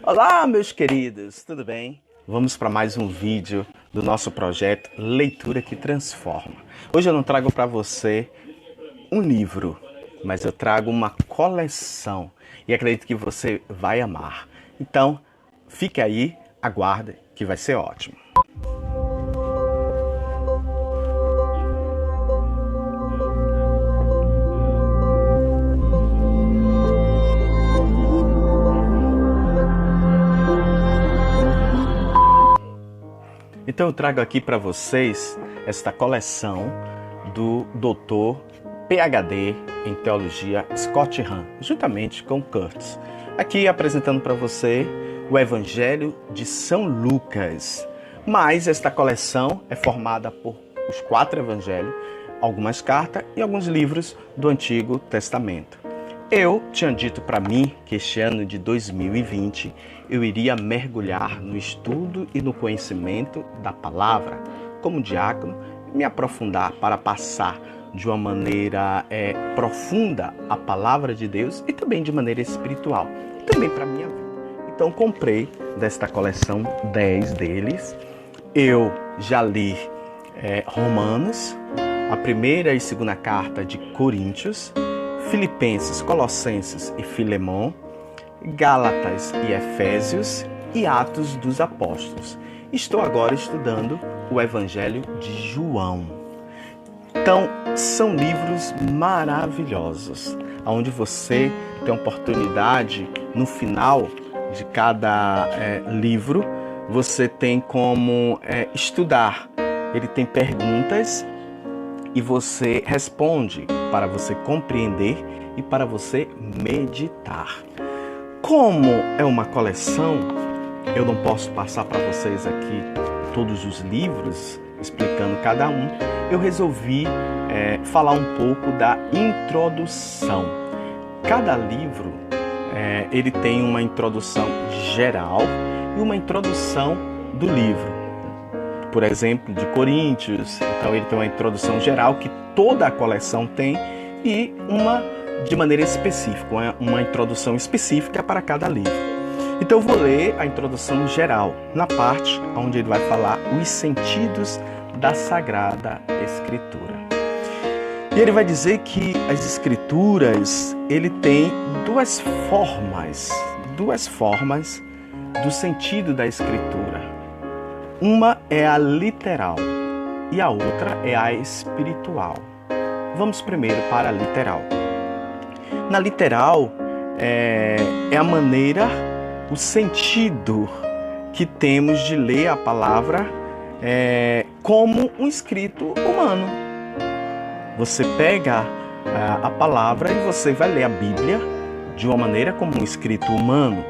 Olá, meus queridos, tudo bem? Vamos para mais um vídeo do nosso projeto Leitura que Transforma. Hoje eu não trago para você um livro, mas eu trago uma coleção e acredito que você vai amar. Então, fique aí, aguarde que vai ser ótimo. Então eu trago aqui para vocês esta coleção do Dr. PhD em Teologia Scott Hahn, juntamente com Curtis. Aqui apresentando para você o Evangelho de São Lucas. Mas esta coleção é formada por os 4 evangelhos, algumas cartas e alguns livros do Antigo Testamento. Eu tinha dito para mim que este ano de 2020 eu iria mergulhar no estudo e no conhecimento da palavra, como diácono, me aprofundar para passar de uma maneira profunda a palavra de Deus e também de maneira espiritual, também para a minha vida. Então comprei desta coleção 10 deles. Eu já li Romanos, a primeira e segunda carta de Coríntios, Filipenses, Colossenses e Filemão, Gálatas e Efésios e Atos dos Apóstolos. Estou agora estudando o Evangelho de João. Então, são livros maravilhosos, onde você tem a oportunidade, no final de cada livro, você tem como estudar. Ele tem perguntas e você responde para você compreender e para você meditar. Como é uma coleção, eu não posso passar para vocês aqui todos os livros, explicando cada um. Eu resolvi falar um pouco da introdução. Cada livro ele tem uma introdução geral e uma introdução do livro. Por exemplo, de Coríntios, então ele tem uma introdução geral que toda a coleção tem e uma de maneira específica, uma introdução específica para cada livro. Então eu vou ler a introdução geral, na parte onde ele vai falar os sentidos da Sagrada Escritura. E ele vai dizer que as Escrituras, ele tem duas formas do sentido da Escritura. Uma é a literal e a outra é a espiritual. Vamos primeiro para a literal. Na literal é a maneira, o sentido que temos de ler a palavra como um escrito humano. Você pega a palavra e você vai ler a Bíblia de uma maneira como um escrito humano.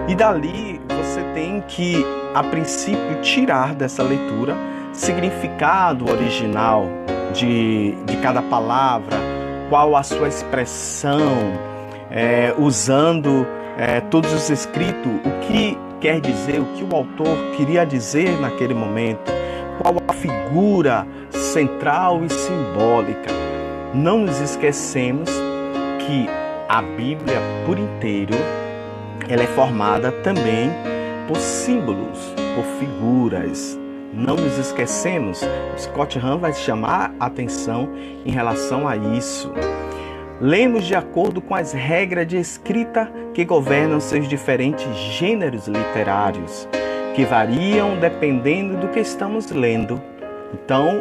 E dali você tem que, a princípio, tirar dessa leitura significado original de cada palavra, qual a sua expressão, usando todos os escritos, o que quer dizer, o que o autor queria dizer naquele momento, qual a figura central e simbólica. Não nos esquecemos que a Bíblia por inteiro ela é formada também por símbolos, por figuras. Não nos esquecemos, Scott Hahn vai chamar a atenção em relação a isso. Lemos de acordo com as regras de escrita que governam seus diferentes gêneros literários, que variam dependendo do que estamos lendo. Então,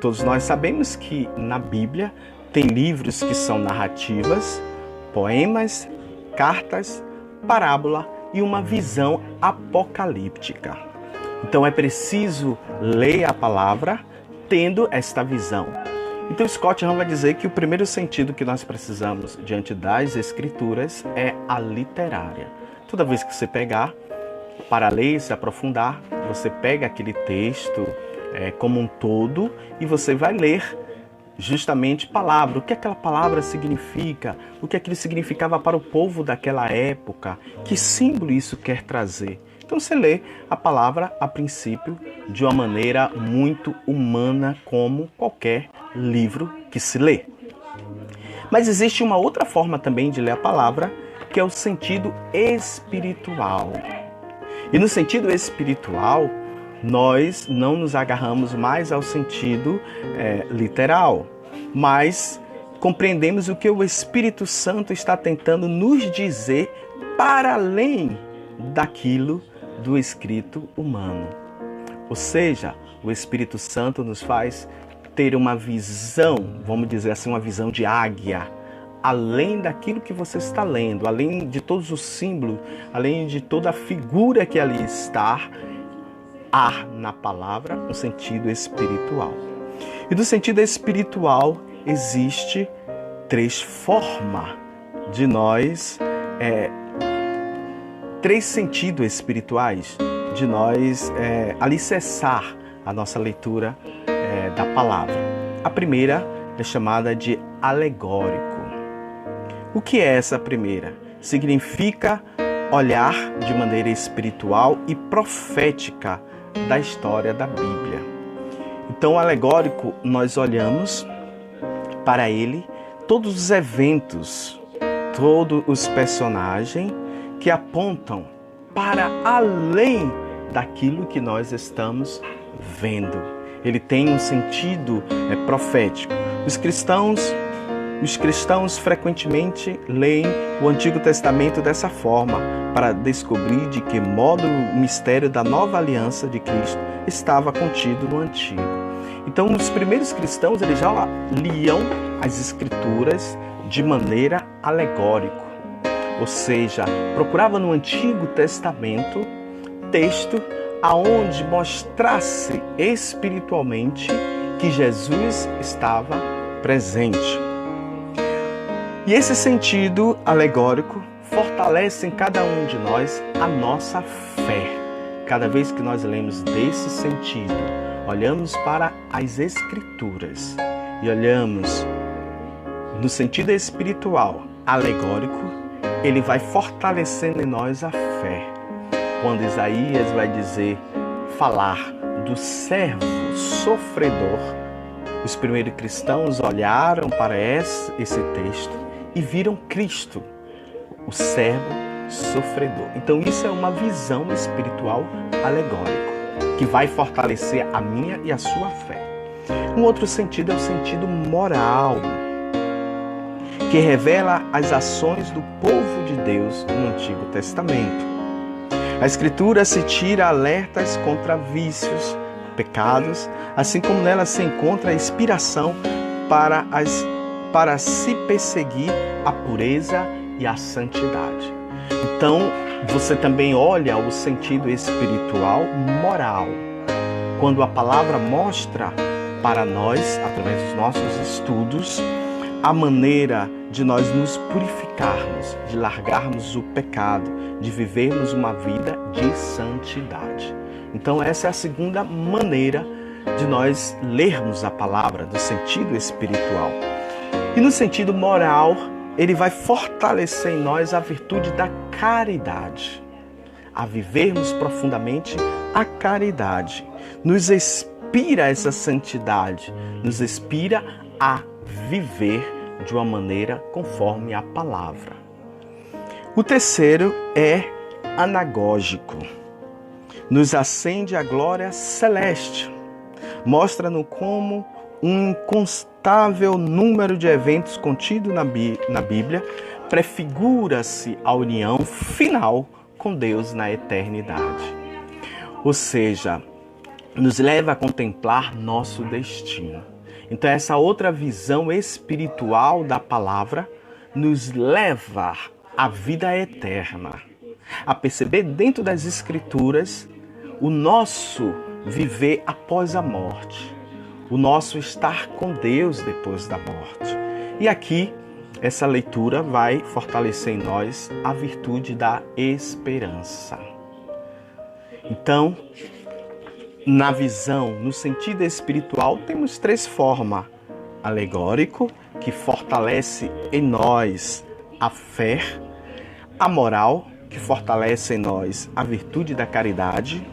todos nós sabemos que na Bíblia tem livros que são narrativas, poemas, cartas, parábola e uma visão apocalíptica. Então é preciso ler a palavra tendo esta visão. Então Scott Hahn vai dizer que o primeiro sentido que nós precisamos diante das escrituras é a literária. Toda vez que você pegar para ler e se aprofundar, você pega aquele texto como um todo e você vai ler justamente palavra, o que aquela palavra significa, o que aquilo significava para o povo daquela época, que símbolo isso quer trazer. Então você lê a palavra, a princípio, de uma maneira muito humana, como qualquer livro que se lê. Mas existe uma outra forma também de ler a palavra, que é o sentido espiritual. E no sentido espiritual, nós não nos agarramos mais ao sentido literal, mas compreendemos o que o Espírito Santo está tentando nos dizer para além daquilo do escrito humano. Ou seja, o Espírito Santo nos faz ter uma visão, vamos dizer assim, uma visão de águia, além daquilo que você está lendo, além de todos os símbolos, além de toda a figura que ali está, há na palavra um sentido espiritual. E do sentido espiritual existe 3 formas de nós, 3 sentidos espirituais de nós alicerçar a nossa leitura da palavra. A primeira é chamada de alegórico. O que é essa primeira? Significa olhar de maneira espiritual e profética da história da Bíblia. Então, o alegórico, nós olhamos para ele todos os eventos, todos os personagens que apontam para além daquilo que nós estamos vendo. Ele tem um sentido profético. Os cristãos frequentemente leem o Antigo Testamento dessa forma, para descobrir de que modo o mistério da nova aliança de Cristo estava contido no Antigo. Então, os primeiros cristãos eles já liam as Escrituras de maneira alegórica, ou seja, procurava no Antigo Testamento texto aonde mostrasse espiritualmente que Jesus estava presente. E esse sentido alegórico fortalece em cada um de nós a nossa fé. Cada vez que nós lemos desse sentido, olhamos para as Escrituras e olhamos no sentido espiritual alegórico, ele vai fortalecendo em nós a fé. Quando Isaías vai falar do servo sofredor, os primeiros cristãos olharam para esse texto e viram Cristo, o servo sofredor. Então isso é uma visão espiritual alegórica, que vai fortalecer a minha e a sua fé. Um outro sentido é o sentido moral, que revela as ações do povo de Deus no Antigo Testamento. A Escritura se tira alertas contra vícios, pecados, assim como nela se encontra a inspiração para se perseguir a pureza e a santidade. Então, você também olha o sentido espiritual moral, quando a palavra mostra para nós, através dos nossos estudos, a maneira de nós nos purificarmos, de largarmos o pecado, de vivermos uma vida de santidade. Então essa é a segunda maneira de nós lermos a palavra, do sentido espiritual. E no sentido moral, ele vai fortalecer em nós a virtude da caridade, a vivermos profundamente a caridade. Nos inspira essa santidade, nos inspira a viver de uma maneira conforme a palavra. O terceiro é anagógico. Nos acende a glória celeste. Mostra-nos como um inconstável número de eventos contidos na Bíblia prefigura-se a união final com Deus na eternidade. Ou seja, nos leva a contemplar nosso destino. Então essa outra visão espiritual da palavra nos leva à vida eterna, a perceber dentro das Escrituras o nosso viver após a morte, o nosso estar com Deus depois da morte. E aqui essa leitura vai fortalecer em nós a virtude da esperança. Então, na visão, no sentido espiritual, temos 3 formas. Alegórico, que fortalece em nós a fé. A moral, que fortalece em nós a virtude da caridade.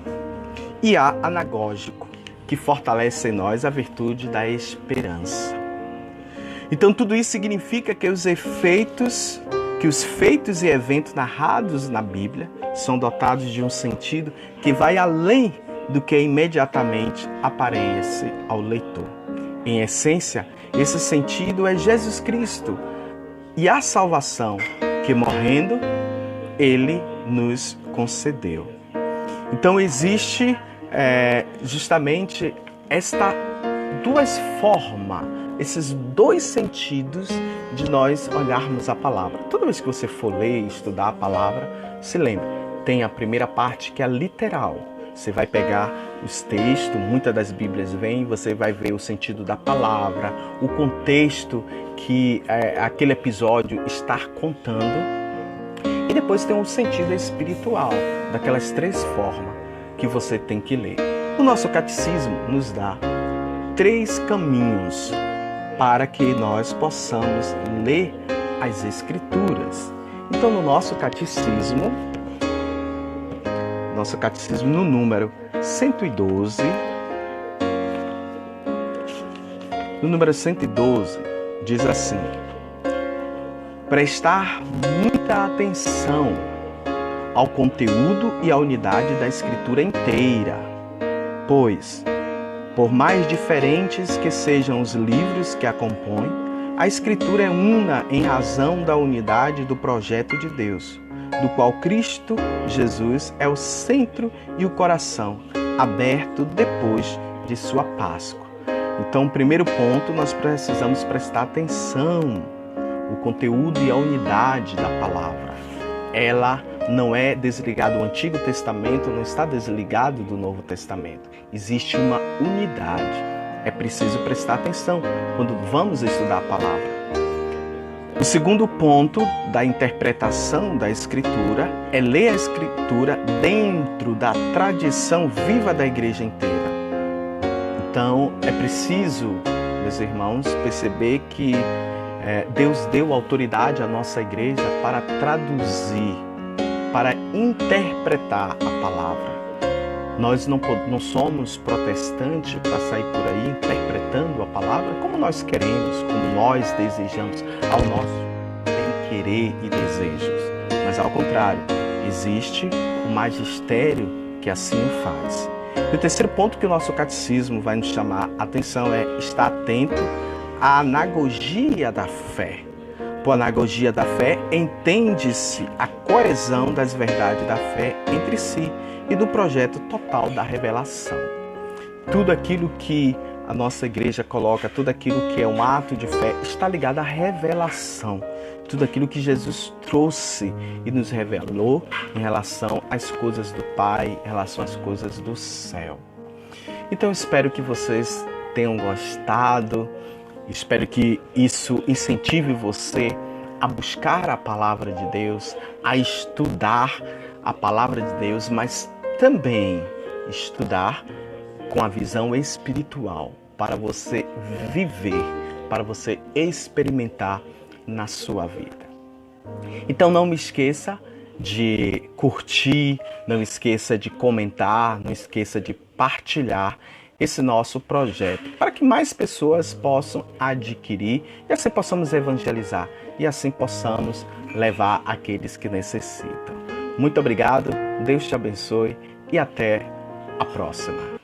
E a anagógico, que fortalece em nós a virtude da esperança. Então tudo isso significa que os efeitos que os feitos e eventos narrados na Bíblia são dotados de um sentido que vai além do que imediatamente aparece ao leitor. Em essência, esse sentido é Jesus Cristo e a salvação que, morrendo, Ele nos concedeu. Então existe justamente estas duas formas, esses dois sentidos de nós olharmos a palavra. Toda vez que você for ler e estudar a palavra, se lembre, tem a primeira parte que é literal. Você vai pegar os textos, muitas das Bíblias vêm, você vai ver o sentido da palavra, o contexto que aquele episódio está contando. E depois tem um sentido espiritual, daquelas três formas que você tem que ler. O nosso catecismo nos dá 3 caminhos para que nós possamos ler as Escrituras. Então, no nosso catecismo no número 112, diz assim: prestar muita atenção ao conteúdo e à unidade da Escritura inteira, pois, por mais diferentes que sejam os livros que a compõem, a Escritura é una em razão da unidade do projeto de Deus, do qual Cristo Jesus é o centro e o coração, aberto depois de sua Páscoa. Então, primeiro ponto, nós precisamos prestar atenção ao conteúdo e à unidade da palavra. Ela não é desligada do Antigo Testamento, não está desligado do Novo Testamento. Existe uma unidade. É preciso prestar atenção quando vamos estudar a palavra. O segundo ponto da interpretação da Escritura é ler a Escritura dentro da tradição viva da igreja inteira. Então, é preciso, meus irmãos, perceber que Deus deu autoridade à nossa igreja para traduzir, para interpretar a palavra. Nós não somos protestantes para sair por aí interpretando a palavra como nós queremos, como nós desejamos, ao nosso bem-querer e desejos. Mas ao contrário, existe o magistério que assim o faz. E o terceiro ponto que o nosso catecismo vai nos chamar a atenção é estar atento à anagogia da fé. Por anagogia da fé, entende-se a coesão das verdades da fé entre si e do projeto total da revelação. Tudo aquilo que a nossa igreja coloca, tudo aquilo que é um ato de fé, está ligado à revelação. Tudo aquilo que Jesus trouxe e nos revelou em relação às coisas do Pai, em relação às coisas do céu. Então, espero que vocês tenham gostado. Espero que isso incentive você a buscar a palavra de Deus, a estudar a palavra de Deus, mas também estudar com a visão espiritual, para você viver, para você experimentar na sua vida. Então não me esqueça de curtir, não esqueça de comentar, não esqueça de partilhar esse nosso projeto, para que mais pessoas possam adquirir e assim possamos evangelizar e assim possamos levar aqueles que necessitam. Muito obrigado, Deus te abençoe e até a próxima.